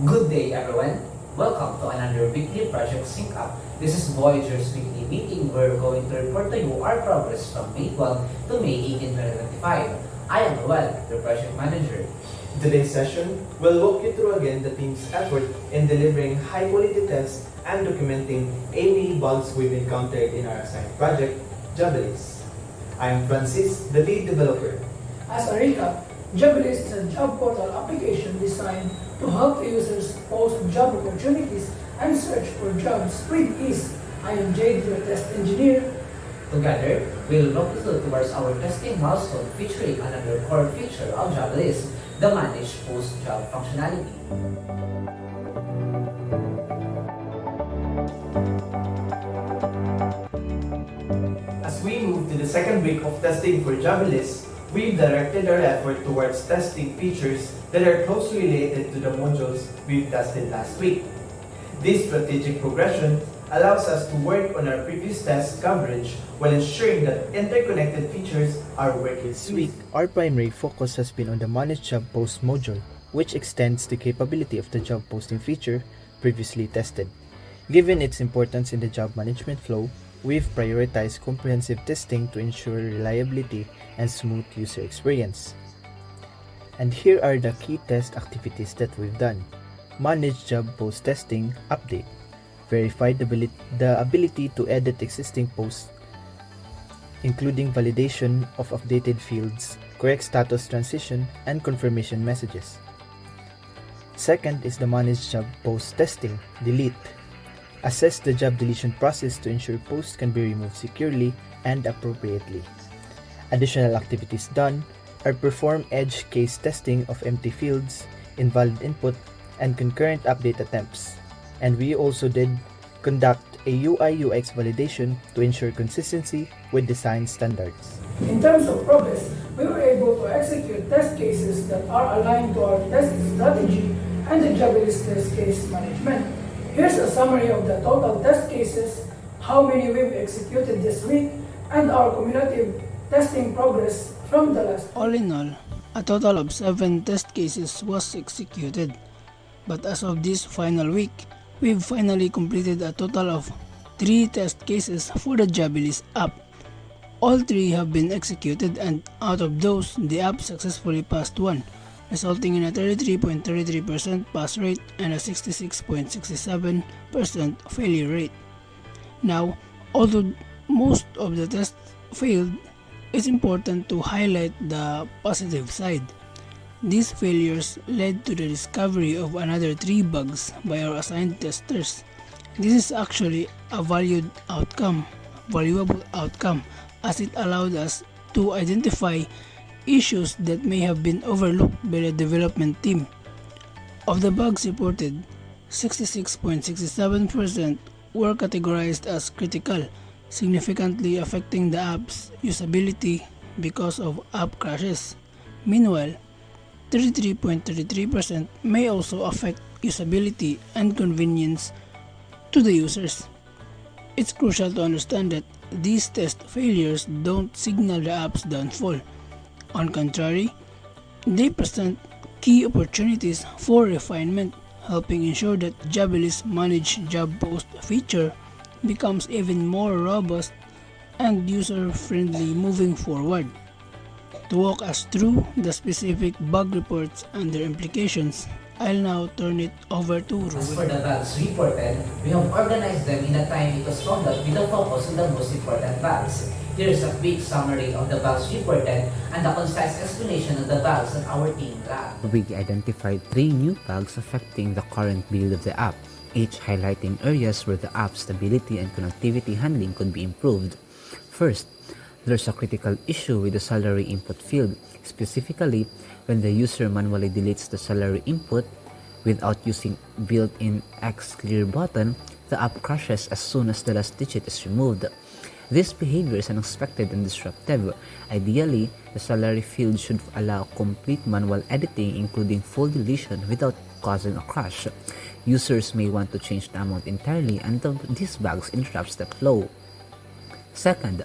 Good day, everyone. Welcome to another weekly project sync up. This is Voyager's weekly meeting. We're going to report to you our progress from May 12 to May 18, 2025. I am Noel, the project manager. In today's session, we'll walk you through again the team's effort in delivering high-quality tests and documenting any bugs we've encountered in our assigned project, Jobilis. I am Francis, the lead developer. As a recap, Jobilis is a job portal application designed to help users post job opportunities and search for jobs with ease. I am Jade, your test engineer. Together, we'll walk you towards our testing milestone featuring another core feature of Jobilis, the Manage Post Job functionality. As we move to the second week of testing for Jobilis, we've directed our effort towards testing features that are closely related to the modules we've tested last week. This strategic progression allows us to work on our previous test coverage while ensuring that interconnected features are working This week, our primary focus has been on the Manage Job Post module, which extends the capability of the job posting feature previously tested. Given its importance in the job management flow, we've prioritized comprehensive testing to ensure reliability and smooth user experience. And here are the key test activities that we've done. Manage Job Post Testing Update. Verified the ability to edit existing posts, including validation of updated fields, correct status transition, and confirmation messages. Second is the Manage Job Post Testing Delete. Assess the job deletion process to ensure posts can be removed securely and appropriately. Additional activities done are perform edge case testing of empty fields, invalid input, and concurrent update attempts. And we also did conduct a UI/UX validation to ensure consistency with design standards. In terms of progress, we were able to execute test cases that are aligned to our test strategy and the Jobilis test case management. Here's a summary of the total test cases, how many we've executed this week, and our cumulative testing progress from the last. All in all, a total of 7 test cases was executed. But as of this final week, we've finally completed a total of 3 test cases for the Jobilis app. All 3 have been executed, and out of those, the app successfully passed 1, resulting in a 33.33% pass rate and a 66.67% failure rate. Now, although most of the tests failed, it's important to highlight the positive side. These failures led to the discovery of another 3 bugs by our assigned testers. This is actually a valuable outcome, as it allowed us to identify issues that may have been overlooked by the development team. Of the bugs reported, 66.67% were categorized as critical, significantly affecting the app's usability because of app crashes. Meanwhile, 33.33% may also affect usability and convenience to the users. It's crucial to understand that these test failures don't signal the app's downfall. On contrary, they present key opportunities for refinement, helping ensure that Jobilis Manage Job Post feature becomes even more robust and user-friendly moving forward. To walk us through the specific bug reports and their implications, I'll now turn it over to As Ruben. for the bugs reported, we have organized them in a time it was conducted with a focus on the most important bugs. Here's a quick summary of the bugs reported and a concise explanation of the bugs that our team lagged. We identified 3 new bugs affecting the current build of the app, each highlighting areas where the app's stability and connectivity handling could be improved. First, there's a critical issue with the salary input field, specifically when the user manually deletes the salary input without using built-in X-Clear button. The app crashes as soon as the last digit is removed. This behavior is unexpected and disruptive. Ideally, the salary field should allow complete manual editing, including full deletion, without causing a crash. Users may want to change the amount entirely until these bugs interrupts the flow. Second,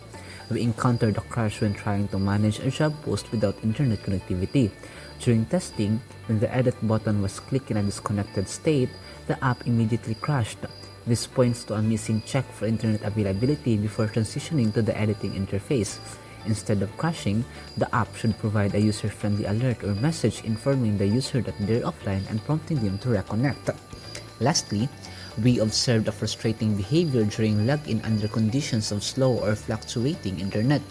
we encountered a crash when trying to manage a job post without internet connectivity. During testing, when the edit button was clicked in a disconnected state, the app immediately crashed. This points to a missing check for internet availability before transitioning to the editing interface. Instead of crashing, the app should provide a user-friendly alert or message informing the user that they're offline and prompting them to reconnect. Lastly, we observed a frustrating behavior during login under conditions of slow or fluctuating internet.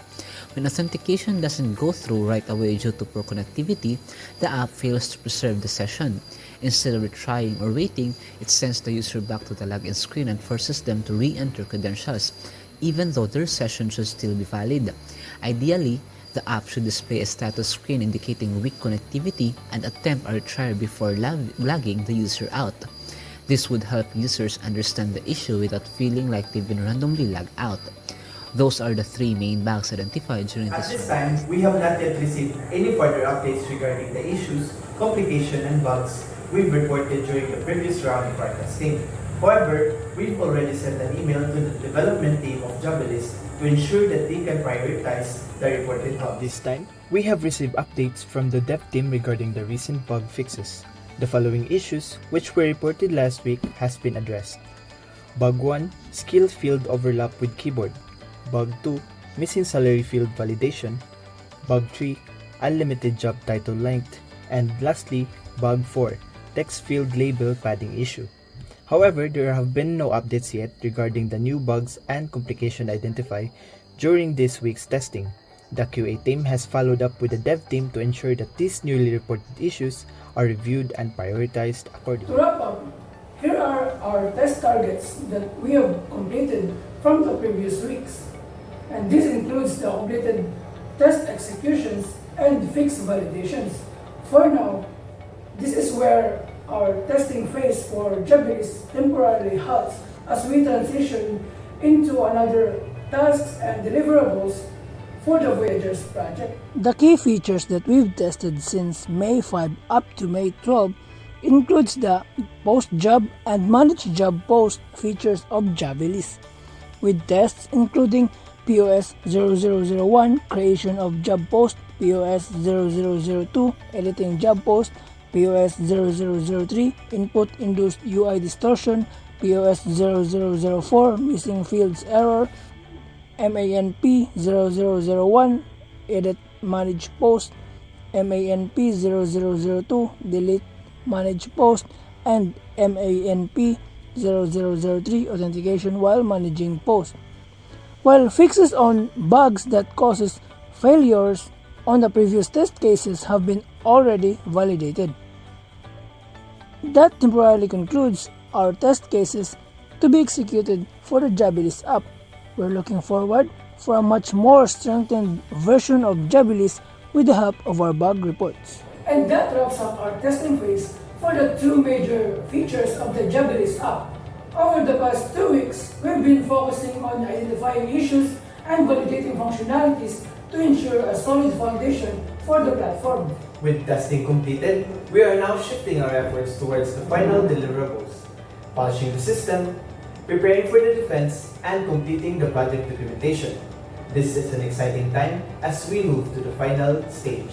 When authentication doesn't go through right away due to poor connectivity, the app fails to preserve the session. Instead of retrying or waiting, it sends the user back to the login screen and forces them to re-enter credentials, even though their session should still be valid. Ideally, the app should display a status screen indicating weak connectivity and attempt a retry before logging the user out. This would help users understand the issue without feeling like they've been randomly logged out. Those are the three main bugs identified during At this this time, we have not yet received any further updates regarding the issues, complications, and bugs we've reported during the previous round of our testing. However, we've already sent an email to the development team of Jobilis to ensure that they can prioritize the reported bugs. This time, we have received updates from the dev team regarding the recent bug fixes. The following issues, which were reported last week, has been addressed. Bug 1, skill field overlap with keyboard. Bug 2, missing salary field validation. Bug 3, unlimited job title length. And lastly, Bug 4, text field label padding issue. However, there have been no updates yet regarding the new bugs and complication identified during this week's testing. The QA team has followed up with the dev team to ensure that these newly reported issues are reviewed and prioritized accordingly. To wrap up, here are our test targets that we have completed from the previous weeks. And this includes the completed test executions and fixed validations. For now, this is where our testing phase for Jobilis temporarily halts as we transition into another tasks and deliverables for the Voyagers project. The key features that we've tested since May 5 up to May 12 includes the post job and manage job post features of Jobilis, with tests including POS 0001 creation of job post, POS 0002 editing job post, POS 0003 input induced UI distortion, POS 0004 missing fields error, MANP 0001 edit manage post, MANP 0002 delete manage post, and MANP 0003 authentication while managing post. While fixes on bugs that causes failures on the previous test cases have been already validated. That temporarily concludes our test cases to be executed for the Jobilis app. We're looking forward for a much more strengthened version of Jobilis with the help of our bug reports. And that wraps up our testing phase for the two major features of the Jobilis app. Over the past 2 weeks, we've been focusing on identifying issues and validating functionalities to ensure a solid foundation for the platform. With testing completed, we are now shifting our efforts towards the final deliverables, polishing the system, preparing for the defense, and completing the project documentation. This is an exciting time as we move to the final stage.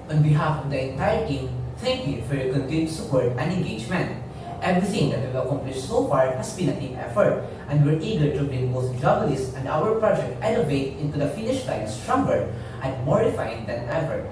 On behalf of the entire team, thank you for your continued support and engagement. Everything that we've accomplished so far has been a team effort, and we're eager to bring both Jobilis and our project Elevate into the finish line stronger and more refined than ever.